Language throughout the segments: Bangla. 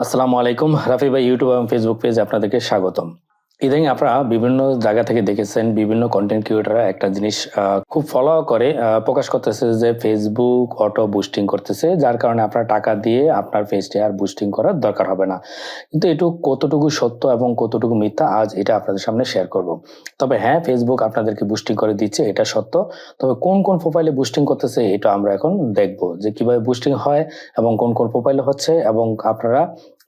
আসসালামু আলাইকুম। রাফি ভাই ইউটিউব এবং ফেসবুক পেজে আপনাদেরকে স্বাগতম। ইদানিং আপনারা বিভিন্ন জায়গা থেকে দেখেছেন, বিভিন্ন কন্টেন্ট ক্রিয়েটররা একটা জিনিস খুব ফলো করে প্রকাশ করতেছে যে ফেসবুক অটো বুস্টিং করতেছে, যার কারণে আপনার টাকা দিয়ে আপনার পেজটি আর বুস্টিং করার দরকার হবে না। কিন্তু এটু কতটুকু সত্য এবং কতটুকু মিথ্যা আজ এটা আপনাদের সামনে শেয়ার করব। তবে হ্যাঁ, ফেসবুক আপনাদেরকে বুস্টিং করে দিচ্ছে, এটা সত্য। তবে কোন কোন প্রোফাইলে বুস্টিং করতেছে এটা আমরা এখন দেখব, যে কিভাবে বুস্টিং হয় এবং কোন কোন প্রোফাইলে হচ্ছে এবং আপনারা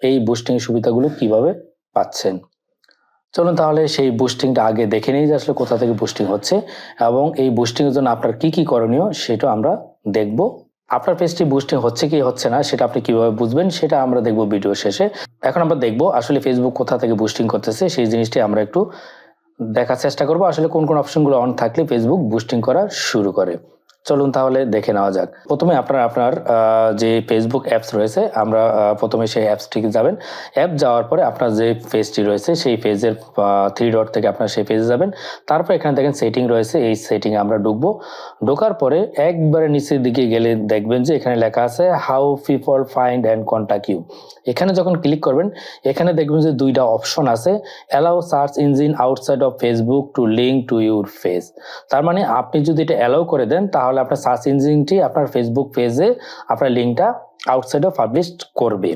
এই বুস্টিং সুবিধাগুলো কিভাবে পাচ্ছেন। চলুন তাহলে সেই বুস্টিংটা আগে দেখে নিই যে আসলে কোথা থেকে বুস্টিং হচ্ছে এবং এই বুস্টিং এর জন্য আপনার কি কি করণীয় সেটা আমরা দেখব। আপনার পেজটি বুস্টিং হচ্ছে কি হচ্ছে না সেটা আপনি কিভাবে বুঝবেন সেটা আমরা দেখব ভিডিও শেষে। এখন আমরা দেখব আসলে ফেসবুক কোথা থেকে বুস্টিং করতেছে, সেই জিনিসটি আমরা একটু দেখার চেষ্টা করব, আসলে কোন কোন অপশনগুলো অন থাকলে ফেসবুক বুস্টিং করা শুরু করে। চলুন তাহলে দেখে নেওয়া যাক। প্রথমে আপনার যে ফেসবুক অ্যাপস রয়েছে, আমরা প্রথমে সেই অ্যাপসটিকে যাবেন। অ্যাপ যাওয়ার পরে আপনার যে পেজটি রয়েছে সেই পেজের 3 ডট থেকে আপনার সেই পেজে যাবেন। তারপর এখানে দেখেন সেটিং রয়েছে, এই সেটিংয়ে আমরা ঢুকবো। ঢোকার পরে একবারে নিচের দিকে গেলে দেখবেন যে এখানে লেখা আছে how people find and contact you. এখানে যখন ক্লিক করবেন এখানে দেখবেন যে দুইটা অপশন আছে, allow search engine outside of Facebook two link to your page. তার মানে আপনি যদি এটা অ্যালাউ করে দেন তাহলে আপনার সার্চ ইঞ্জিনটি আপনার ফেসবুক পেজে আপনার লিঙ্কটা আউটসাইডে পাবলিশ করবে।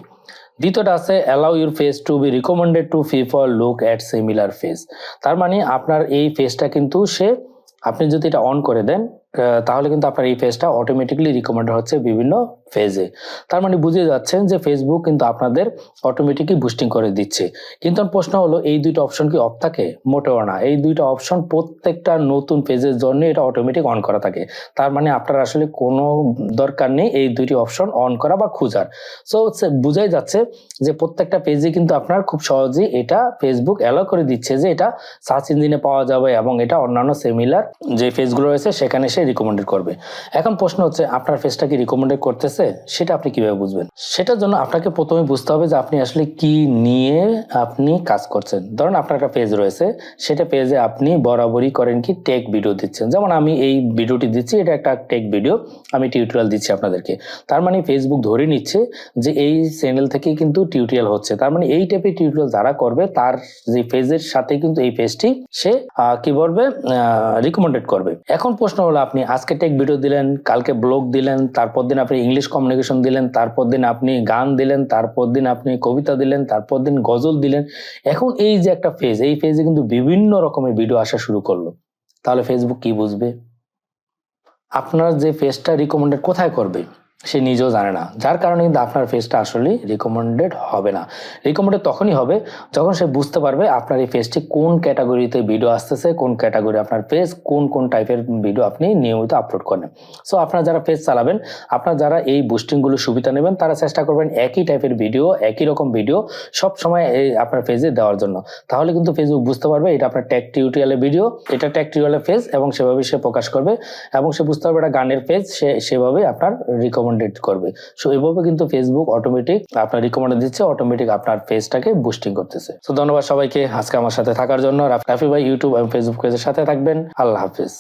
দ্বিতীয়টা আছে allow your page to be recommended to people look at similar page. তার মানে আপনার এই পেজটা কিন্তু আপনি যদি এটা অন করে দেন তাহলে কিন্তু আপনার এই পেজটা অটোমেটিকলি রিকমেন্ড হচ্ছে বিভিন্ন পেজে। তার মানে বুঝে যাচ্ছেন যে ফেসবুক কিন্তু আপনাদের অটোমেটিকলি বুস্টিং করে দিচ্ছে। কিন্তু প্রশ্ন হলো এই দুইটা অপশন কি অফ থাকে? মোটেও না। এই দুইটা অপশন প্রত্যেকটা নতুন পেজের জন্য এটা অটোমেটিক অন করা থাকে। তার মানে আপনার আসলে কোনো দরকার নেই এই দুইটি অপশন অন করা বা খোঁজার। সো বুঝাই যাচ্ছে যে প্রত্যেকটা পেজে কিন্তু আপনার খুব সহজেই এটা ফেসবুক অ্যালাউ করে দিচ্ছে যে এটা সার্চ ইঞ্জিনে পাওয়া যাবে এবং এটা অন্যান্য সিমিলার যে পেজগুলো রয়েছে সেখানে সে রিকমেন্ডেড করবে। এখন প্রশ্ন হচ্ছে আপনার পেজটা কি রিকমেন্ডেড করতেছে, সেটা আপনি কিভাবে বুঝবেন? সেটার জন্য আপনাকে প্রথমে বুঝতে হবে যে আপনি আসলে কি নিয়ে আপনি কাজ করছেন। ধরুন আপনার একটা পেজ রয়েছে, সেটা পেজে আপনি বরাবরই করেন কি টেক ভিডিও দিচ্ছেন। যেমন আমি এই ভিডিওটি দিচ্ছি, এটা একটা টেক ভিডিও, আমি টিউটোরিয়াল দিচ্ছি আপনাদেরকে। তার মানে ফেসবুক ধরে নিচ্ছে যে এই চ্যানেল থেকে কিন্তু টিউটোরিয়াল হচ্ছে। তার মানে এই টাইপের টিউটোরিয়াল যারা করবে তার যে পেজের সাথে কিন্তু এই পেজটি সে কি বলবে রিকমেন্ডেড করবে। এখন প্রশ্ন হলো আপনি আজকে টেক ভিডিও দিলেন, কালকে ব্লগ দিলেন, তারপর দিন আপনি ইংলিশ কমিউনিকেশন দিলেন, তারপর দিন আপনি গান দিলেন, তারপর দিন আপনি কবিতা দিলেন, তারপর দিন গজল দিলেন। এখন এই যে একটা পেজ, এই পেজে কিন্তু বিভিন্ন রকমের ভিডিও আসা শুরু করলো। তাহলে ফেসবুক কি বুঝবে? আপনার যে পেজটা রিকমেন্ডেড কোথায় করবে সে নিজেও জানে না, যার কারণে কিন্তু আপনার পেজটা আসলে রিকমেন্ডেড হবে না। রিকমেন্ডেড তখনই হবে যখন সে বুঝতে পারবে আপনার এই পেজটি কোন ক্যাটাগরিতে ভিডিও আসতেছে, কোন ক্যাটাগরি আপনার পেজ, কোন কোন টাইপের ভিডিও আপনি নিয়মিত আপলোড করেন। সো আপনারা যারা পেজ চালাবেন, আপনারা যারা এই বুস্টিংগুলো সুবিধা নেবেন, তারা চেষ্টা করবেন একই টাইপের ভিডিও, একই রকম ভিডিও সব সময় এই আপনার পেজে দেওয়ার জন্য। তাহলে কিন্তু ফেসবুক বুঝতে পারবে এটা আপনার টেক টিউটোরিয়ালের ভিডিও, এটা টেক টিউটোরিয়ালের পেজ এবং সেভাবে সে প্রকাশ করবে এবং সে বুঝতে পারবে এটা গানের পেজ, সেভাবে আপনার রিকমেন্ডেড করবে। সো এভাবে কিন্তু ফেসবুক অটোমেটিক আপনার রিকমেন্ড দিচ্ছে, অটোমেটিক আপনার পেজটাকে বুস্টিং করতেছে। সো ধন্যবাদ সবাইকে আজকে আমার সাথে থাকার জন্য। রাফি ভাই ইউটিউব এবং ফেসবুক পেজের সাথে থাকবেন। আল্লাহ হাফিজ।